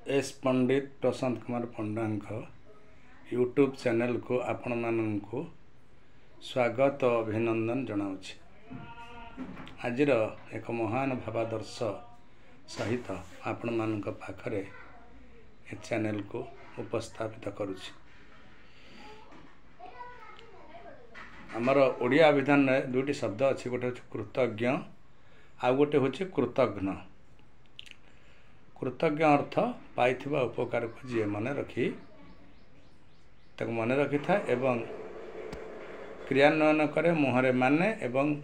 S पंडित प्रशांत कुमार पंडा YouTube channel को आपण मानू स्वागत और अभिनंदन जनाऊँगी। आज एक महान भावादर्श सहित आपण मान पाखरे चैनल को उपस्थापित करुच्ची। आमर ओडिया अभिधान में दुईटी शब्द अच्छी, गोटे हूँ कृतज्ञ आउ गोटे हूँ कृतघ्न। कृतज्ञ अर्थ पाई उपकार को जी मन रखी मन रखि था एवं क्रियान्वयन करे मुहरे माने एवं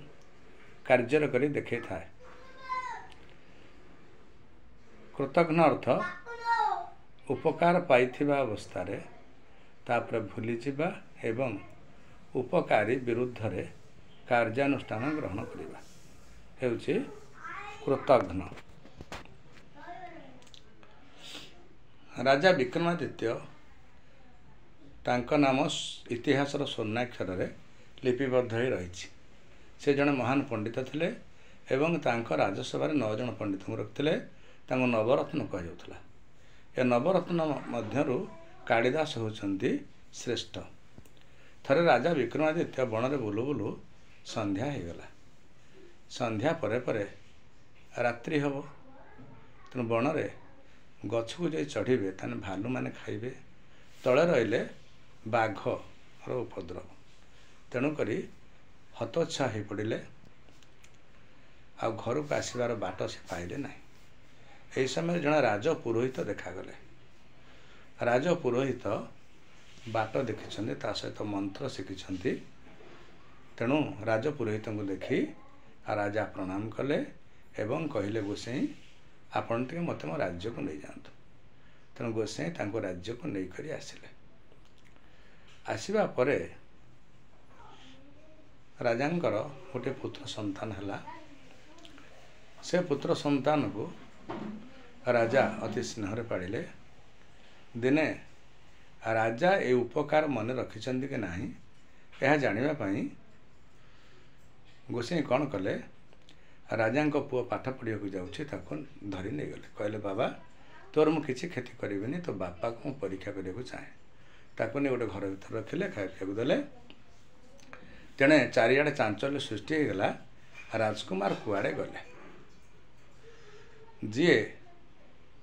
कार्य करी देखे था। कृतघ्न अर्थ उपकार पाई अवस्था तापर भूली जावा एवं उपकारी विरुद्ध रे कार्यानुष्ठान ग्रहण करवा हेउछि कृतघ्न। राजा विक्रमादित्य तांका नाम इतिहासर स्वर्णाक्षर रे लिपिबद्ध हो रही। से जड़े महान पंडित थिले एवं तांका राजसभा 9 जन पंडित को रखिले। तांको नवरत्न कहुला। ए नवरत्न मध्यरु कालिदास होचंती श्रेष्ठ। थरे राजा विक्रमादित्य बन रे बुलु बुलु संध्या हो गला। संध्या परे परे रात्रि हब। तेणु बन रे गछ को जो चढ़े ताने भालू माने खाइबे, तले रहिले बाघर उपद्रव। तेणुक हतोत्साह हो पड़े आ घर को आसबार बाट से पाइले ना। यही समय जन राजपुरोहित देखागले। राजपुरोहित बाट देखी ता सहित मंत्र शिखी। तेणु राजपुरोहित को देखी राजा प्रणाम कले एवं कहले गोसाई आपण टे मत मो राज्य को नहीं जातु। तेणु गोसाई तांको राज्य को नहीं करी आसिले। आसिबा परे राजांकर गोटे पुत्र संतान हला। से पुत्र संतान को राजा अति स्नेह पाड़िले। दिने राजा ए उपकार मन रखिछन्ति कि नाही यह जानिबा पई गोसाई कौन कले, राजा पुओ पाठ पढ़िया जाऊँगी धरी नहीं गले। कहले बाबा तोर मु किसी क्षति करी तो बापा को परीक्षा करने चाहे। ताको नहीं गोटे घर भर रखिले, खाया पीया देले। तेणे चारिआडे चांचल्य सृष्टि हो गला। राजकुमार कुआड़े गले। जी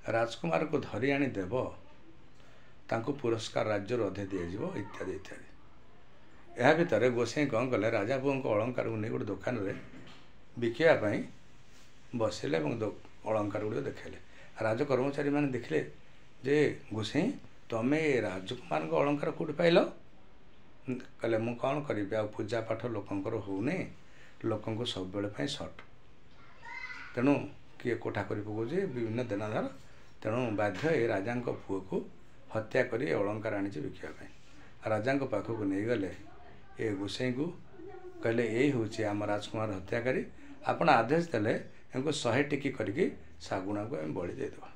राजकुमार को धरी आनी देव तांको पुरस्कार राज्य अधे दिज्व इत्यादि इत्यादि। यह भितर गोसाई कौन कले, राजा पुओं को अलंकार को नहीं गोटे दुकान में बिकापी बसिले अलंकार गुड़ देखले। राज कर्मचारी मैंने देखले जे गोसाई तमें राजकुमार को अलंकार कौट पाइल। कहले मु कौन करी आ पूजा पाठ लोकंकर होने लोक सब बेले सर्ट। तेणु किए कोठा कर पकाउे विभिन्न देनाधार। तेणु बाध्य ए राजा पुओ को हत्या कर अलंकार आनी बिकापी। राजा पाखक नहीं गले। ए गोसाई को कहले यही हूँ आम राजकुमार हत्याकारी। आपण आदेश देले इनको 100 टिकी करके सागुणा को बलि देदेवा।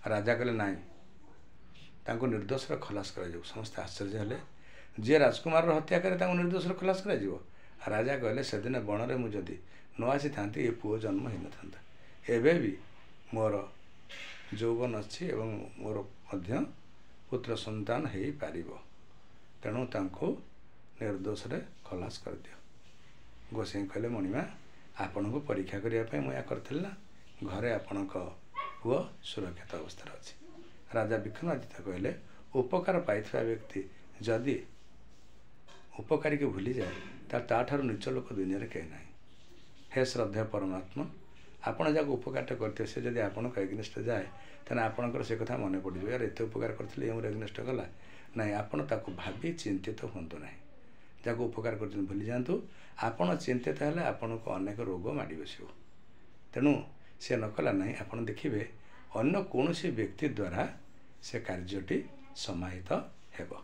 राजा कहले नाई तांको निर्दोष खलास कर। समस्त आश्चर्य हेले। जी राजकुमार हत्या करे निर्दोष खलास कर। राजा कहले से दिन बन में मुझे न आसी था ये पुओ जन्म हो न एबे भी मोर यौवन अच्छी एवं मोर मध्य पुत्र संतान हो पार। तेणु तांको निर्दोष खलास कर दियो। गोसाई कहले मणिमा आपण को परीक्षा करने मुझे करी ना घरे आपण पुओ सुरक्षित अवस्था अच्छी। राजा विक्रमादित्य कहले उपकार पाई व्यक्ति जदि उपकारी को भूली जाए ताठार नीच लोक दुनिया रे कहीं ना। हे श्रद्धा परमात्मा आपण जहाँ उपकार करते से जब आपण एग्निस्ट जाए तेना आपणकर से कथा मन पड़ यार एत उपकार करते मोर एग्निस्ट गला ना। आपण भावी चिंतित हूँ ना। जहाँ उपकार कर भूली जातु। आपण चिंतित है आपण को अनेक रोग माड़ी बस। तेणु से नकला ना आप देखिए अन्य कौन व्यक्ति द्वारा से कार्यटी समाहित हेब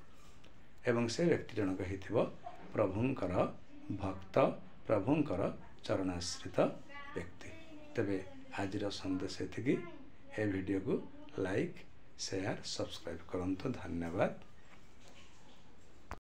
एवं से व्यक्ति जनक हो प्रभुंकर भक्त प्रभुंकर चरणाश्रित व्यक्ति। तेबे आज संदेश ये वीडियो को लाइक शेयर सब्सक्राइब करंतु। धन्यवाद।